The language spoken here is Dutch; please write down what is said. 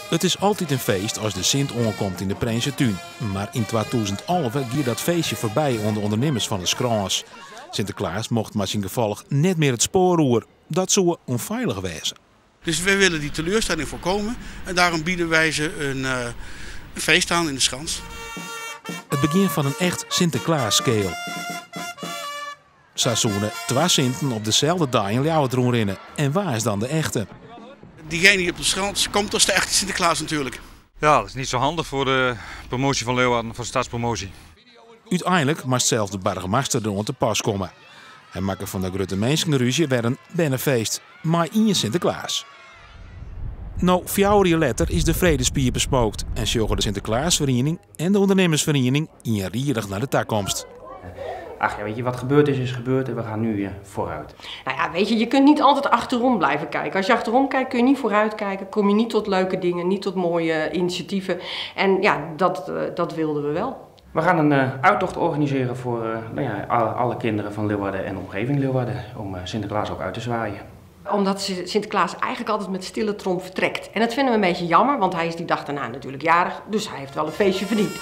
Het is altijd een feest als de Sint aankomt in de Prinsentuin. Maar in 2011 ging dat feestje voorbij onder ondernemers van de Skrans. Sinterklaas mocht maar zijn gevolg net meer het spoor roer. Dat zou onveilig wezen. Dus wij willen die teleurstelling voorkomen en daarom bieden wij ze een feest aan in de Schans. Het begin van een echt Sinterklaas-skeel. Seizoenen 2 Sinten op dezelfde dag in Ljouwertroen rennen. En waar is dan de echte? Diegene die op de Schans komt, dat is de echte Sinterklaas natuurlijk. Ja, dat is niet zo handig voor de promotie van Leeuwarden, voor de stadspromotie. Uiteindelijk moest zelfs de burgemeester er te pas komen. Hij maakte van de grote mensen ruzie weer een bennenfeest, maar in je Sinterklaas. Nou, 4 jaar later is de Vredespier bespookt en zorgen de Sinterklaasvereniging en de ondernemersvereniging rierig naar de toekomst. Ach ja, weet je, wat gebeurd is gebeurd en we gaan nu vooruit. Nou ja, weet je, je kunt niet altijd achterom blijven kijken. Als je achterom kijkt kun je niet vooruit kijken, kom je niet tot leuke dingen, niet tot mooie initiatieven. En ja, dat wilden we wel. We gaan een uittocht organiseren voor alle kinderen van Leeuwarden en omgeving Leeuwarden, om Sinterklaas ook uit te zwaaien. Omdat Sinterklaas eigenlijk altijd met stille trom vertrekt. En dat vinden we een beetje jammer, want hij is die dag daarna natuurlijk jarig, dus hij heeft wel een feestje verdiend.